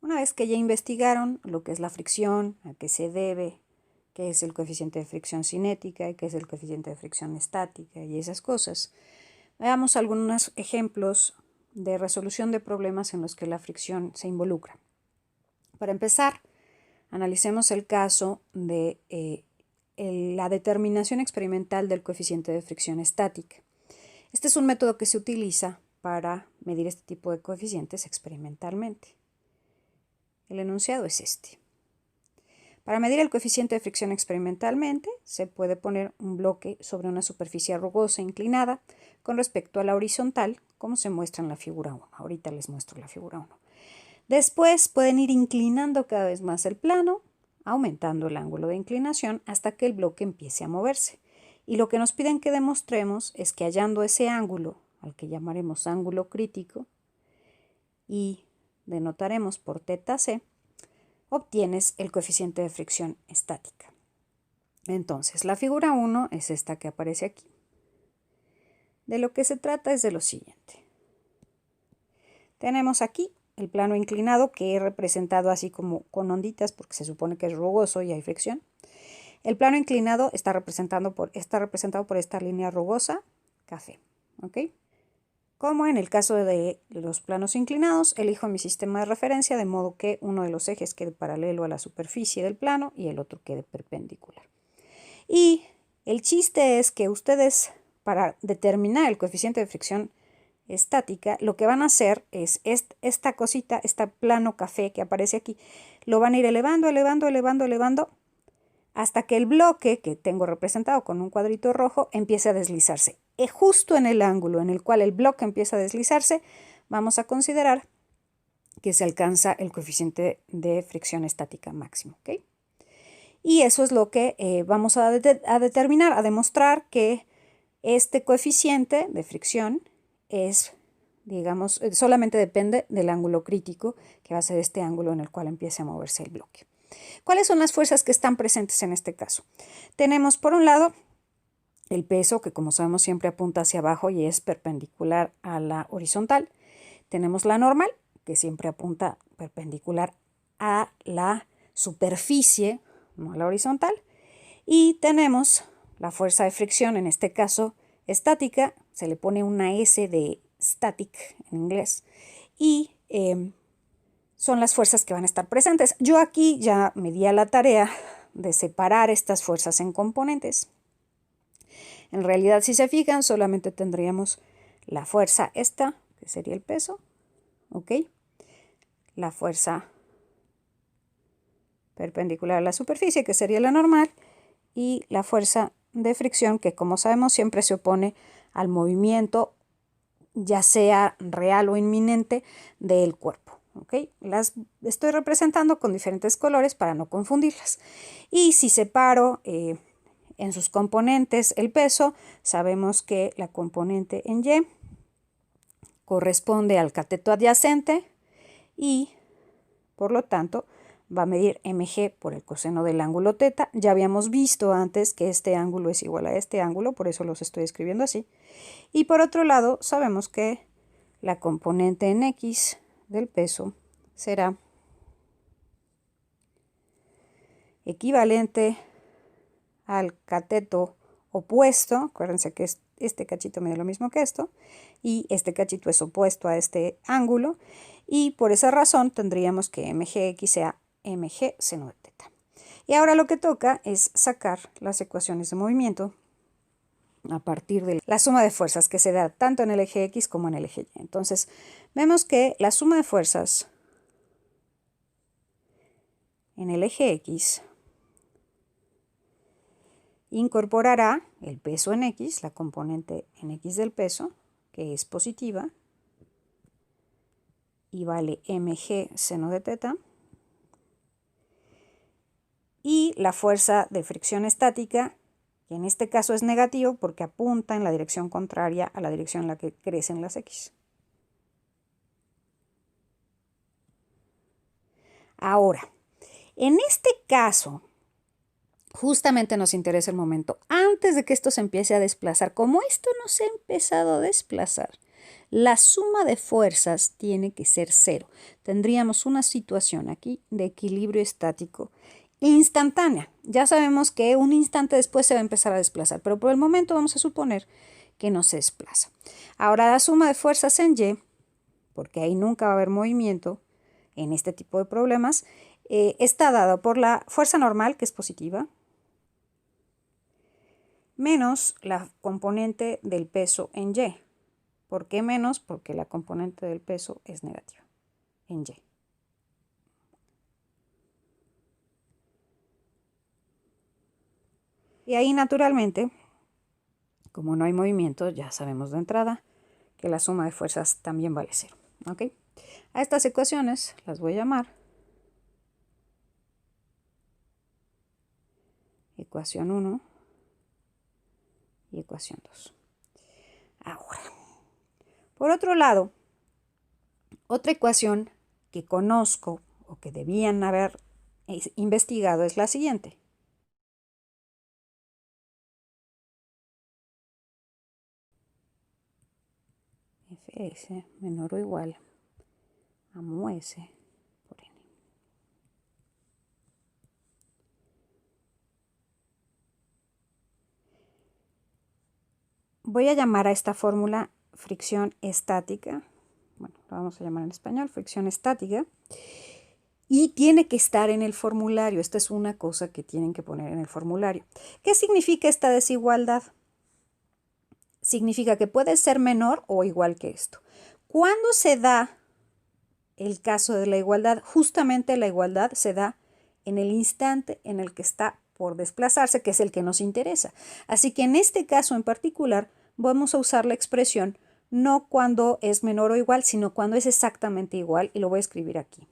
Una vez que ya investigaron lo que es la fricción, a qué se debe, qué es el coeficiente de fricción cinética y qué es el coeficiente de fricción estática y esas cosas, veamos algunos ejemplos de resolución de problemas en los que la fricción se involucra. Para empezar, analicemos el caso de la determinación experimental del coeficiente de fricción estática. Este es un método que se utiliza para medir este tipo de coeficientes experimentalmente. El enunciado es este. Para medir el coeficiente de fricción experimentalmente, se puede poner un bloque sobre una superficie rugosa inclinada con respecto a la horizontal, como se muestra en la figura 1. Ahorita les muestro la figura 1. Después pueden ir inclinando cada vez más el plano, aumentando el ángulo de inclinación hasta que el bloque empiece a moverse. Y lo que nos piden que demostremos es que hallando ese ángulo, al que llamaremos ángulo crítico, y denotaremos por θc, obtienes el coeficiente de fricción estática. Entonces, la figura 1 es esta que aparece aquí. De lo que se trata es de lo siguiente. Tenemos aquí el plano inclinado que he representado así como con onditas porque se supone que es rugoso y hay fricción. El plano inclinado está representado por esta línea rugosa, café. ¿Ok? Como en el caso de los planos inclinados, elijo mi sistema de referencia de modo que uno de los ejes quede paralelo a la superficie del plano y el otro quede perpendicular. Y el chiste es que ustedes, para determinar el coeficiente de fricción estática, lo que van a hacer es esta cosita, este plano café que aparece aquí, lo van a ir elevando, elevando, elevando, elevando, hasta que el bloque que tengo representado con un cuadrito rojo empiece a deslizarse. Y justo en el ángulo en el cual el bloque empieza a deslizarse, vamos a considerar que se alcanza el coeficiente de fricción estática máximo. ¿Okay? Y eso es lo que vamos a determinar, a demostrar que este coeficiente de fricción es, digamos, solamente depende del ángulo crítico, que va a ser este ángulo en el cual empiece a moverse el bloque. ¿Cuáles son las fuerzas que están presentes en este caso? Tenemos, por un lado, el peso, que como sabemos siempre apunta hacia abajo y es perpendicular a la horizontal. Tenemos la normal, que siempre apunta perpendicular a la superficie, no a la horizontal. Y tenemos la fuerza de fricción, en este caso estática, se le pone una S de static en inglés, y son las fuerzas que van a estar presentes. Yo aquí ya me di a la tarea de separar estas fuerzas en componentes. En realidad, si se fijan, solamente tendríamos la fuerza esta, que sería el peso, ¿ok? La fuerza perpendicular a la superficie, que sería la normal, y la fuerza de fricción, que como sabemos siempre se opone al movimiento, ya sea real o inminente, del cuerpo. ¿Okay? Las estoy representando con diferentes colores para no confundirlas. Y si separo en sus componentes el peso, sabemos que la componente en Y corresponde al cateto adyacente y por lo tanto va a medir mg por el coseno del ángulo θ. Ya habíamos visto antes que este ángulo es igual a este ángulo, por eso los estoy escribiendo así. Y por otro lado, sabemos que la componente en x del peso será equivalente al cateto opuesto. Acuérdense que este cachito mide lo mismo que esto, y este cachito es opuesto a este ángulo, y por esa razón tendríamos que mgx sea mg seno de θ. Y ahora lo que toca es sacar las ecuaciones de movimiento a partir de la suma de fuerzas que se da tanto en el eje X como en el eje Y. Entonces, vemos que la suma de fuerzas en el eje X incorporará el peso en X, la componente en X del peso, que es positiva, y vale mg seno de θ, y la fuerza de fricción estática, que en este caso es negativo porque apunta en la dirección contraria a la dirección en la que crecen las X. Ahora, en este caso, justamente nos interesa el momento antes de que esto se empiece a desplazar. Como esto no se ha empezado a desplazar, la suma de fuerzas tiene que ser 0. Tendríamos una situación aquí de equilibrio estático instantánea. Ya sabemos que un instante después se va a empezar a desplazar, pero por el momento vamos a suponer que no se desplaza. Ahora la suma de fuerzas en Y, porque ahí nunca va a haber movimiento en este tipo de problemas, está dado por la fuerza normal, que es positiva, menos la componente del peso en Y. ¿Por qué menos? Porque la componente del peso es negativa en Y. Y ahí naturalmente, como no hay movimiento, ya sabemos de entrada que la suma de fuerzas también vale 0. ¿Ok? A estas ecuaciones las voy a llamar ecuación 1 y ecuación 2. Ahora, por otro lado, otra ecuación que conozco o que debían haber investigado es la siguiente. Fs menor o igual a mu s por n. Voy a llamar a esta fórmula fricción estática. Bueno, la vamos a llamar en español fricción estática. Y tiene que estar en el formulario. Esta es una cosa que tienen que poner en el formulario. ¿Qué significa esta desigualdad? Significa que puede ser menor o igual que esto. ¿Cuándo se da el caso de la igualdad? Justamente la igualdad se da en el instante en el que está por desplazarse, que es el que nos interesa. Así que en este caso en particular vamos a usar la expresión no cuando es menor o igual, sino cuando es exactamente igual, y lo voy a escribir aquí.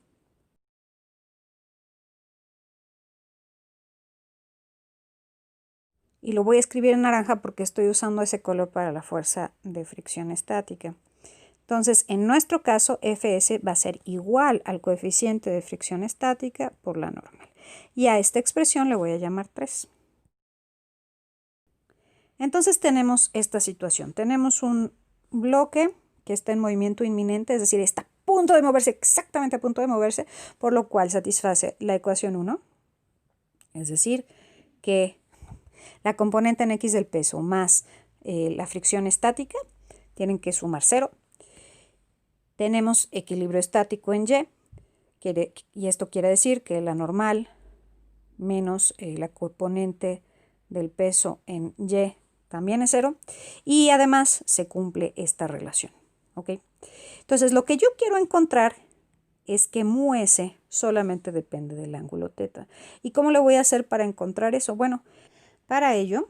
Y lo voy a escribir en naranja porque estoy usando ese color para la fuerza de fricción estática. Entonces, en nuestro caso, Fs va a ser igual al coeficiente de fricción estática por la normal. Y a esta expresión le voy a llamar 3. Entonces tenemos esta situación. Tenemos un bloque que está en movimiento inminente, es decir, está a punto de moverse, exactamente a punto de moverse, por lo cual satisface la ecuación 1. Es decir, que la componente en x del peso más la fricción estática tienen que sumar 0. Tenemos equilibrio estático en Y, y esto quiere decir que la normal menos la componente del peso en Y también es 0. Y además se cumple esta relación. ¿Ok? Entonces, lo que yo quiero encontrar es que mu s solamente depende del ángulo θ. ¿Y cómo lo voy a hacer para encontrar eso? Bueno, para ello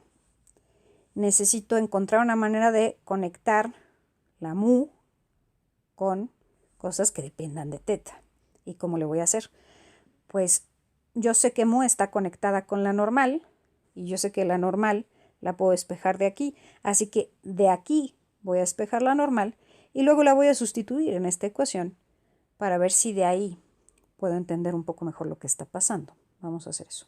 necesito encontrar una manera de conectar la mu con cosas que dependan de θ. ¿Y cómo le voy a hacer? Pues yo sé que mu está conectada con la normal y yo sé que la normal la puedo despejar de aquí, así que de aquí voy a despejar la normal y luego la voy a sustituir en esta ecuación para ver si de ahí puedo entender un poco mejor lo que está pasando. Vamos a hacer eso.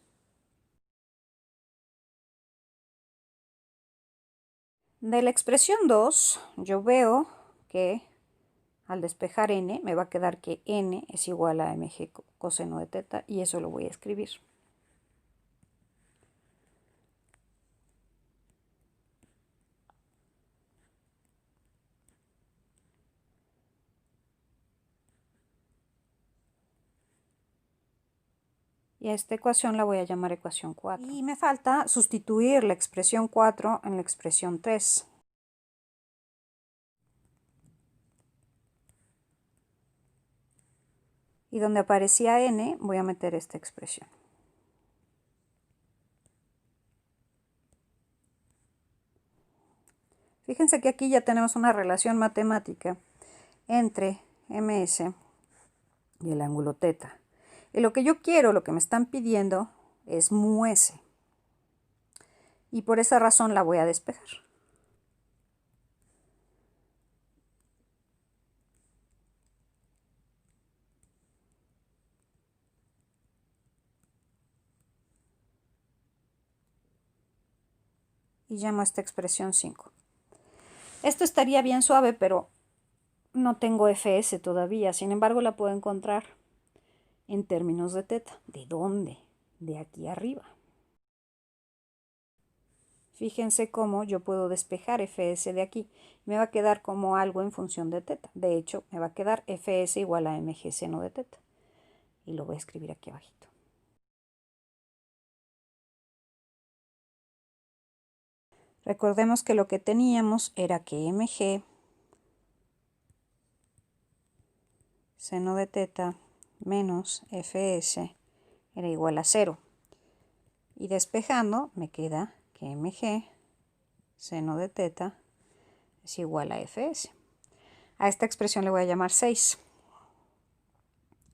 De la expresión 2, yo veo que al despejar n, me va a quedar que n es igual a mg coseno de θ, y eso lo voy a escribir. Y a esta ecuación la voy a llamar ecuación 4. Y me falta sustituir la expresión 4 en la expresión 3. Y donde aparecía n, voy a meter esta expresión. Fíjense que aquí ya tenemos una relación matemática entre ms y el ángulo θ. Y lo que yo quiero, lo que me están pidiendo, es mu s. Y por esa razón la voy a despejar. Y llamo a esta expresión 5. Esto estaría bien suave, pero no tengo Fs todavía, sin embargo la puedo encontrar en términos de teta. ¿De dónde? De aquí arriba. Fíjense cómo yo puedo despejar Fs de aquí. Me va a quedar como algo en función de teta. De hecho, me va a quedar Fs igual a mg seno de teta. Y lo voy a escribir aquí abajito. Recordemos que lo que teníamos era que mg seno de teta menos Fs era igual a 0. Y despejando me queda que mg seno de teta es igual a Fs. A esta expresión le voy a llamar 6.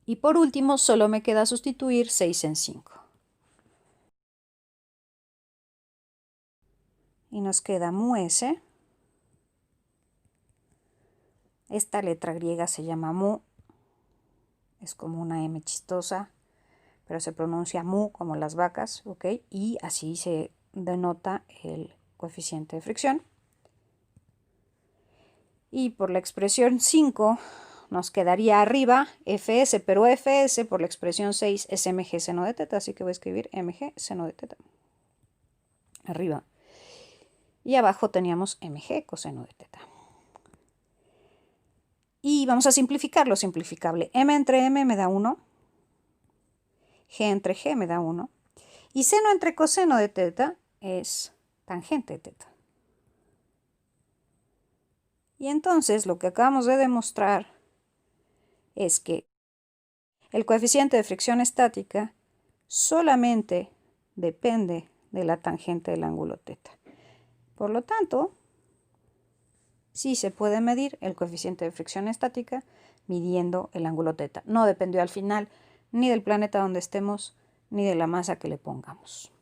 Y por último, solo me queda sustituir 6 en 5. Y nos queda mu s. Esta letra griega se llama mu. Es como una m chistosa, pero se pronuncia mu como las vacas, ¿ok? Y así se denota el coeficiente de fricción. Y por la expresión 5 nos quedaría arriba Fs, pero Fs por la expresión 6 es mg seno de teta, así que voy a escribir mg seno de teta. Arriba. Y abajo teníamos mg coseno de teta. Y vamos a simplificar lo simplificable. M entre m me da 1. G entre g me da 1. Y seno entre coseno de teta es tangente de teta. Y entonces lo que acabamos de demostrar es que el coeficiente de fricción estática solamente depende de la tangente del ángulo teta. Por lo tanto, sí se puede medir el coeficiente de fricción estática midiendo el ángulo teta. No dependió al final ni del planeta donde estemos ni de la masa que le pongamos.